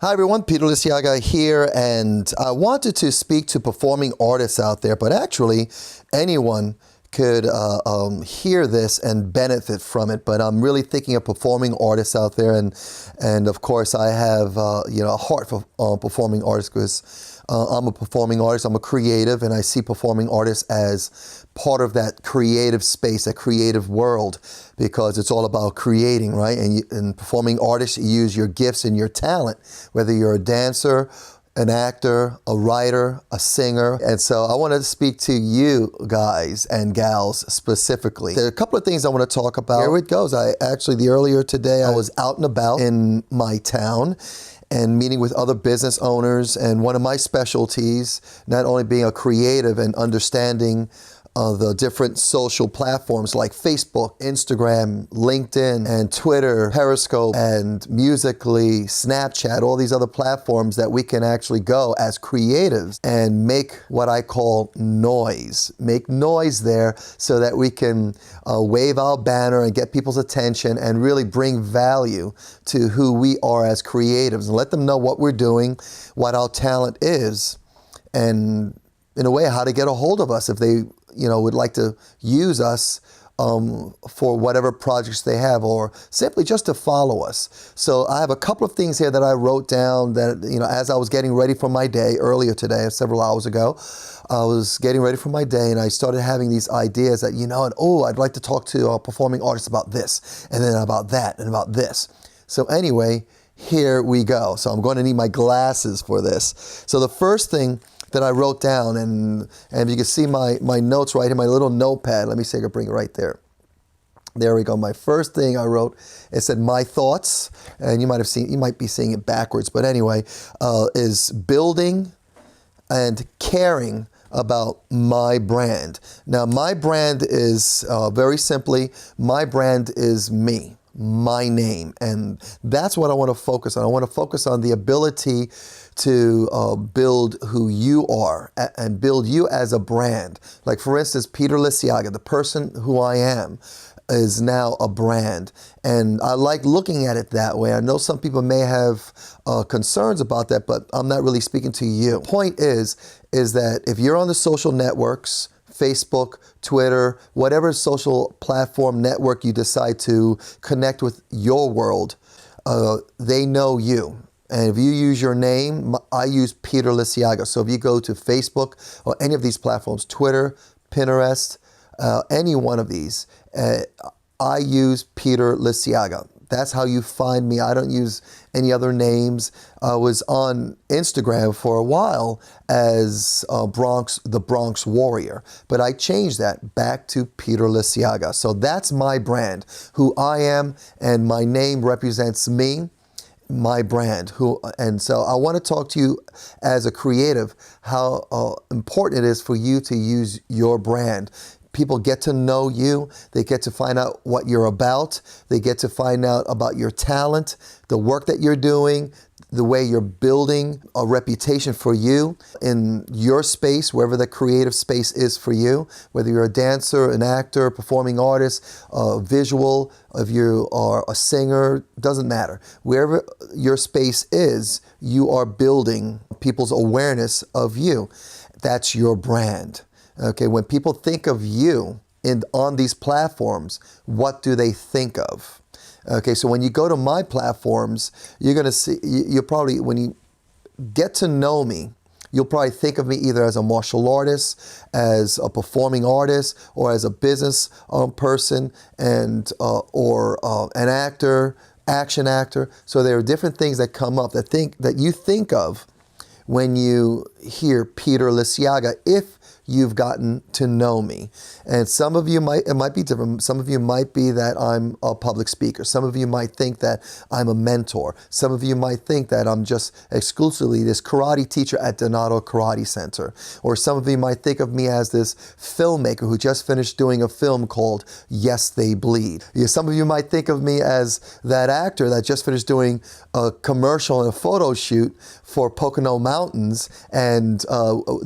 Hi everyone, Peter Liciaga here, and I wanted to speak to performing artists out there, but actually anyone could hear this and benefit from it. But I'm really thinking of performing artists out there, and of course I have a heart for performing artists because I'm a performing artist. I'm a creative, and I see performing artists as part of that creative space, that creative world, because it's all about creating, right? And performing artists, you use your gifts and your talent, whether you're a dancer, an actor, a writer, a singer. And so I want to speak to you guys and gals specifically. There are a couple of things I want to talk about. Here it goes. Earlier today, I was out and about in my town and meeting with other business owners. And one of my specialties, not only being a creative and understanding the different social platforms like Facebook, Instagram, LinkedIn, and Twitter, Periscope, and Musical.ly, Snapchat, all these other platforms that we can actually go as creatives and make what I call noise. Make noise there so that we can wave our banner and get people's attention and really bring value to who we are as creatives and let them know what we're doing, what our talent is, and in a way, how to get a hold of us if they would like to use us for whatever projects they have, or simply just to follow us. So I have a couple of things here that I wrote down that, as I was getting ready for my day earlier today, several hours ago, I was getting ready for my day and I started having these ideas that, I'd like to talk to performing artists about this, and then about that, and about this. So anyway, here we go. So I'm going to need my glasses for this. So the first thing that I wrote down, and you can see my notes right here, my little notepad. Let me see if I can bring it right there. There we go. My first thing I wrote, it said my thoughts, and you might be seeing it backwards, but anyway, is building and caring about my brand. Now, my brand is very simply, my brand is me, my name, and that's what I want to focus on. I want to focus on the ability to build who you are and build you as a brand. Like, for instance, Peter Liciaga, the person who I am, is now a brand. And I like looking at it that way. I know some people may have concerns about that, but I'm not really speaking to you. The point is that if you're on the social networks, Facebook, Twitter, whatever social platform network you decide to connect with your world, they know you. And if you use your name, I use Peter Liciaga. So if you go to Facebook or any of these platforms, Twitter, Pinterest, any one of these, I use Peter Liciaga. That's how you find me. I don't use any other names. I was on Instagram for a while as the Bronx Warrior, but I changed that back to Peter Liciaga. So that's my brand, who I am, and my name represents me, my brand. And so I want to talk to you as a creative, how important it is for you to use your brand. People get to know you. They get to find out what you're about. They get to find out about your talent, the work that you're doing, the way you're building a reputation for you in your space, wherever the creative space is for you, whether you're a dancer, an actor, performing artist, visual, if you are a singer, doesn't matter. Wherever your space is, you are building people's awareness of you. That's your brand. Okay, when people think of you on these platforms, what do they think of? Okay, so when you go to my platforms, you're going to see, you'll probably, when you get to know me, you'll probably think of me either as a martial artist, as a performing artist, or as a business person, or an actor, action actor. So there are different things that come up that you think of when you hear Peter Liciaga, if you've gotten to know me. And some of you it might be different. Some of you might be that I'm a public speaker. Some of you might think that I'm a mentor. Some of you might think that I'm just exclusively this karate teacher at Donato Karate Center. Or some of you might think of me as this filmmaker who just finished doing a film called Yes, They Bleed. Some of you might think of me as that actor that just finished doing a commercial and a photo shoot for Pocono Mountains and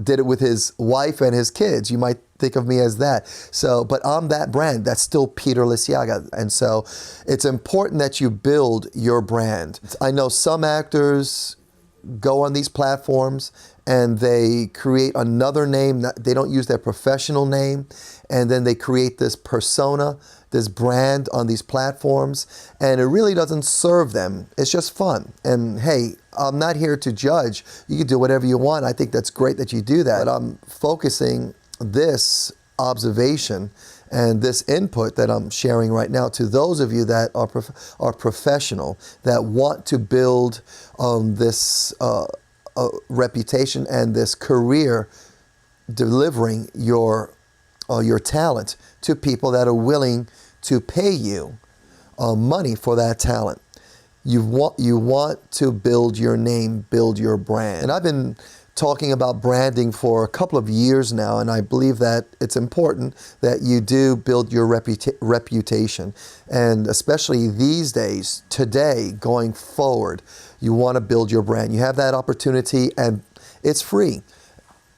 did it with his wife and his kids. You might think of me as that. So, but I'm that brand. That's still Peter Liciaga. And so it's important that you build your brand. I know some actors go on these platforms and they create another name. They don't use their professional name, and then they create this persona, this brand on these platforms, and it really doesn't serve them. It's just fun. And hey, I'm not here to judge. You can do whatever you want. I think that's great that you do that. But I'm focusing this observation and this input that I'm sharing right now to those of you that are professional, that want to build this reputation and this career delivering your talent to people that are willing to pay you money for that talent. You want to build your name, build your brand. And I've been talking about branding for a couple of years now, and I believe that it's important that you do build your reputation. And especially these days, today, going forward, you want to build your brand. You have that opportunity, and it's free.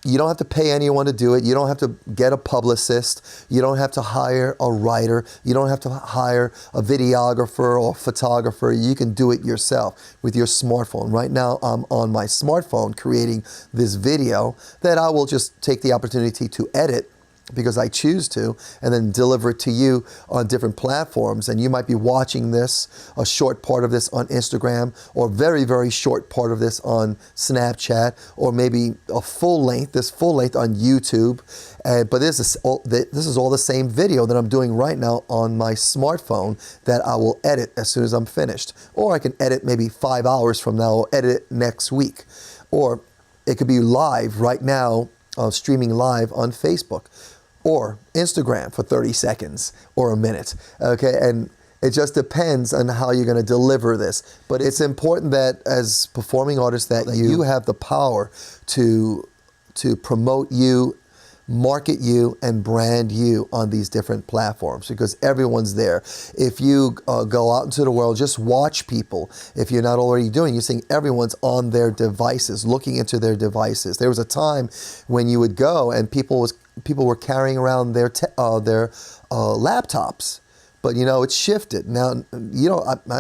You don't have to pay anyone to do it. You don't have to get a publicist. You don't have to hire a writer. You don't have to hire a videographer or photographer. You can do it yourself with your smartphone. Right now, I'm on my smartphone creating this video that I will just take the opportunity to edit because I choose to, and then deliver it to you on different platforms. And you might be watching this, a short part of this on Instagram, or very, very short part of this on Snapchat, or maybe a full length on YouTube. But this is all the same video that I'm doing right now on my smartphone that I will edit as soon as I'm finished. Or I can edit maybe 5 hours from now, or edit it next week. Or it could be live right now, streaming live on Facebook or Instagram for 30 seconds or a minute, okay? And it just depends on how you're gonna deliver this. But it's important that as performing artists that you have the power to promote you, market you, and brand you on these different platforms, because everyone's there. If you go out into the world, just watch people. If you're not already doing, you're seeing everyone's on their devices, looking into their devices. There was a time when you would go and people were carrying around their laptops. But it's shifted. Now,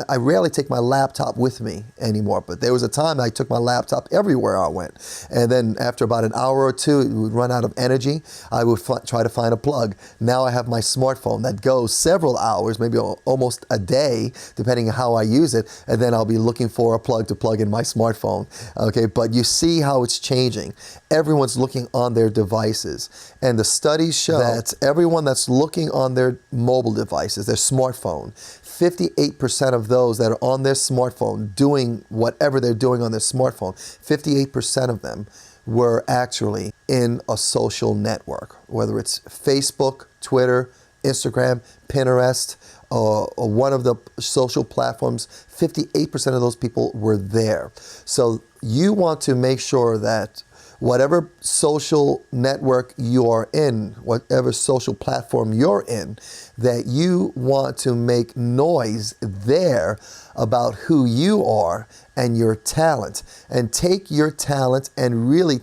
I rarely take my laptop with me anymore, but there was a time I took my laptop everywhere I went. And then after about an hour or two, it would run out of energy. I would try to find a plug. Now I have my smartphone that goes several hours, maybe almost a day, depending on how I use it. And then I'll be looking for a plug to plug in my smartphone. Okay, but you see how it's changing. Everyone's looking on their devices. And the studies show that everyone that's looking on their mobile devices, their smartphone, 58% of those that are on their smartphone doing whatever they're doing on their smartphone, 58% of them were actually in a social network, whether it's Facebook, Twitter, Instagram, Pinterest, or one of the social platforms. 58% of those people were there. So you want to make sure that whatever social network you are in, whatever social platform you're in, that you want to make noise there about who you are and your talent. And take your talent and really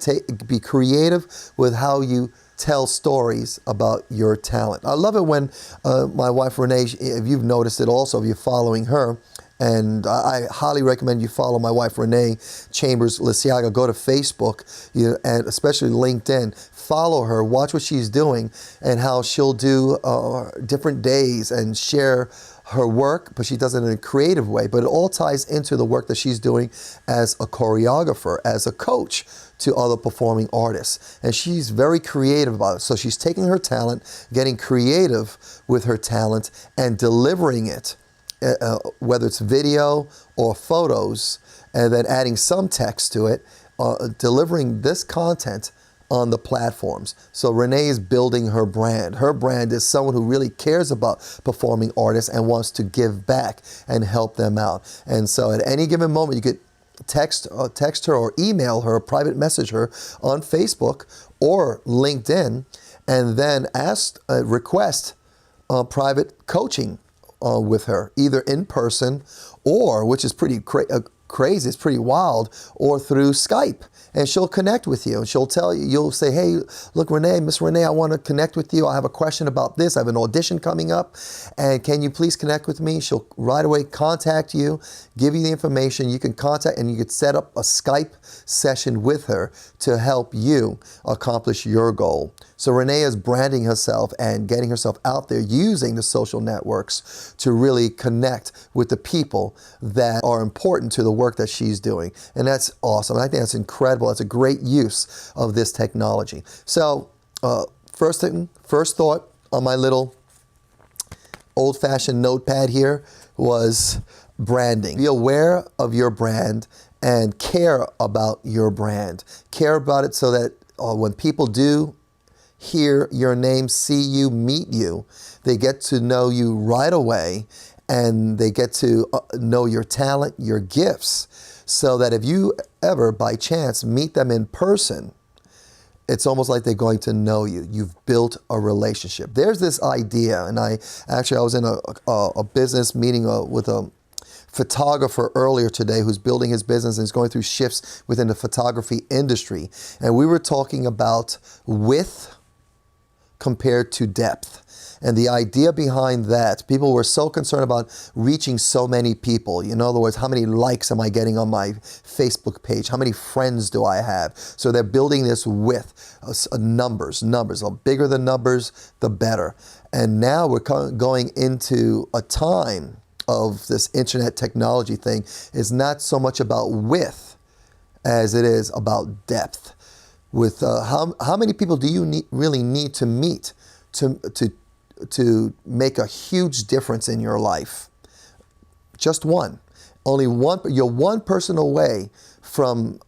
be creative with how you tell stories about your talent. I love it when my wife Renee, if you've noticed it also, if you're following her, and I highly recommend you follow my wife, Renee Chambers Liciaga. Go to Facebook, and especially LinkedIn. Follow her, watch what she's doing, and how she'll do different days and share her work, but she does it in a creative way. But it all ties into the work that she's doing as a choreographer, as a coach to other performing artists. And she's very creative about it. So she's taking her talent, getting creative with her talent, and delivering it. Whether it's video or photos, and then adding some text to it, delivering this content on the platforms. So Renee is building her brand. Her brand is someone who really cares about performing artists and wants to give back and help them out. And so at any given moment, you could text her or email her, private message her on Facebook or LinkedIn, and then request private coaching with her, either in person or, which is pretty crazy, it's pretty wild, or through Skype. And she'll connect with you, and she'll tell you, you'll say, hey, look, Renee, Miss Renee, I want to connect with you. I have a question about this. I have an audition coming up, and can you please connect with me? She'll right away contact you, give you the information. You can contact, and you could set up a Skype session with her to help you accomplish your goal. So Renee is branding herself and getting herself out there using the social networks to really connect with the people that are important to the work that she's doing. And that's awesome. I think that's incredible. That's a great use of this technology. So first thought on my little old-fashioned notepad here was branding. Be aware of your brand and care about your brand. Care about it so that when people do hear your name, see you, meet you, they get to know you right away, and they get to know your talent, your gifts, so that if you ever by chance meet them in person, it's almost like they're going to know you. You've built a relationship. There's this idea, and I was in a business meeting with a photographer earlier today who's building his business and is going through shifts within the photography industry. And we were talking about width compared to depth. And the idea behind that, people were so concerned about reaching so many people. In other words, how many likes am I getting on my Facebook page? How many friends do I have? So they're building this width, numbers. The bigger the numbers, the better. And now we're going into a time of this internet technology thing. Is not so much about width as it is about depth. With how many people do you really need to meet to make a huge difference in your life? Just one. Only one. You're one person away from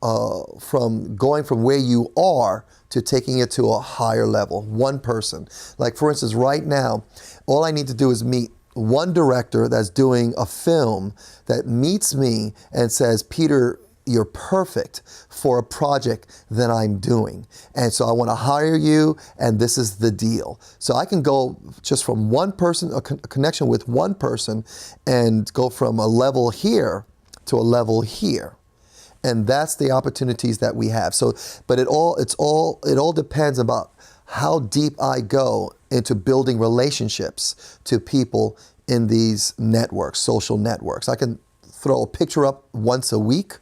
going from where you are to taking it to a higher level. One person. Like for instance, right now, all I need to do is meet one director that's doing a film that meets me and says, Peter, you're perfect for a project that I'm doing. And so I want to hire you, and this is the deal. So I can go just from one person, a connection with one person, and go from a level here to a level here. And that's the opportunities that we have. So, but it all depends about how deep I go into building relationships to people in these networks, social networks. I can throw a picture up once a week.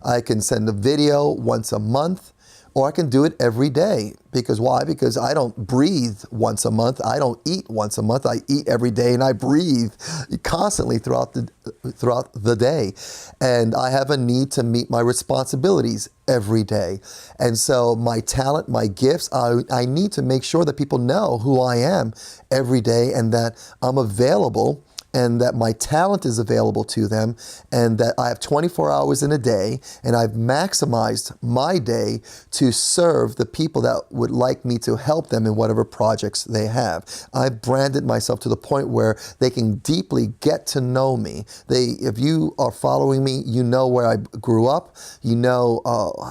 I can send a video once a month, or I can do it every day. Because why? Because I don't breathe once a month. I don't eat once a month. I eat every day, and I breathe constantly throughout the day. And I have a need to meet my responsibilities every day. And so my talent, my gifts, I need to make sure that people know who I am every day, and that I'm available, and that my talent is available to them, and that I have 24 hours in a day, and I've maximized my day to serve the people that would like me to help them in whatever projects they have. I've branded myself to the point where they can deeply get to know me. If you are following me, you know where I grew up, you know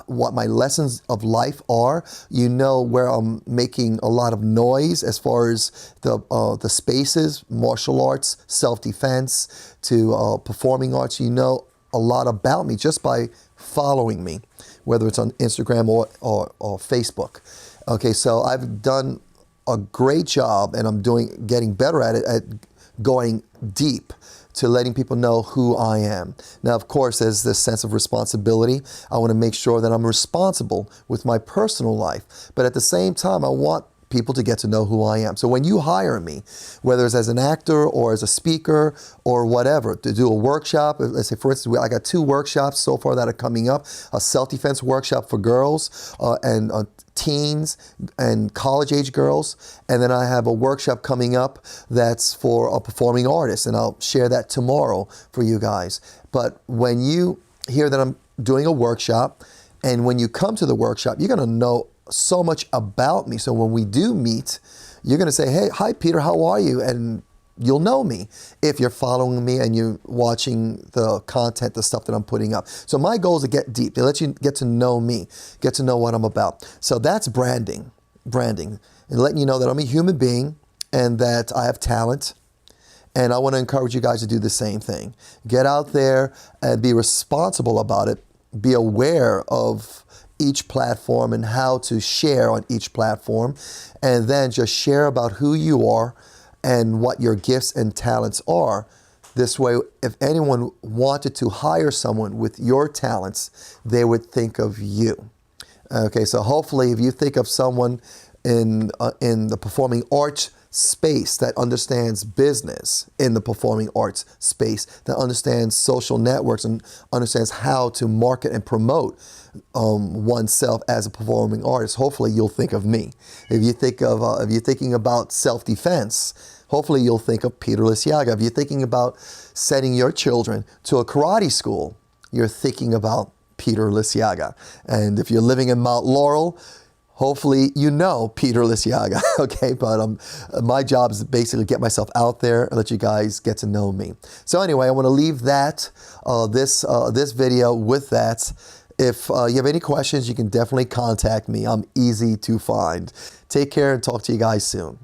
what my lessons of life are, you know where I'm making a lot of noise as far as the spaces, martial arts, self-defense, to performing arts. You know a lot about me just by following me, whether it's on Instagram or Facebook. Okay, so I've done a great job, and I'm getting better at it, at going deep to letting people know who I am. Now, of course, there's this sense of responsibility. I want to make sure that I'm responsible with my personal life, but at the same time, I want people to get to know who I am. So when you hire me, whether it's as an actor or as a speaker or whatever, to do a workshop, let's say for instance, I got 2 workshops so far that are coming up, a self-defense workshop for girls and teens and college-age girls, and then I have a workshop coming up that's for a performing artist, and I'll share that tomorrow for you guys. But when you hear that I'm doing a workshop, and when you come to the workshop, you're gonna know so much about me. So when we do meet, you're going to say, hey, hi, Peter, how are you? And you'll know me if you're following me and you're watching the content, the stuff that I'm putting up. So my goal is to get deep, to let you get to know me, get to know what I'm about. So that's branding, and letting you know that I'm a human being and that I have talent And I want to encourage you guys to do the same thing. Get out there and be responsible about it. Be aware of each platform and how to share on each platform. And then just share about who you are and what your gifts and talents are. This way, if anyone wanted to hire someone with your talents, they would think of you. Okay, so hopefully if you think of someone in the performing arts space that understands business, in the performing arts space that understands social networks and understands how to market and promote oneself as a performing artist, hopefully you'll think of me. If you're thinking about self-defense, hopefully you'll think of Peter Liciaga. If you're thinking about sending your children to a karate school, you're thinking about Peter Liciaga. And if you're living in Mount Laurel, hopefully you know Peter Liciaga, okay? But my job is to basically get myself out there and let you guys get to know me. So anyway, I want to leave that, this video with that. If you have any questions, you can definitely contact me. I'm easy to find. Take care and talk to you guys soon.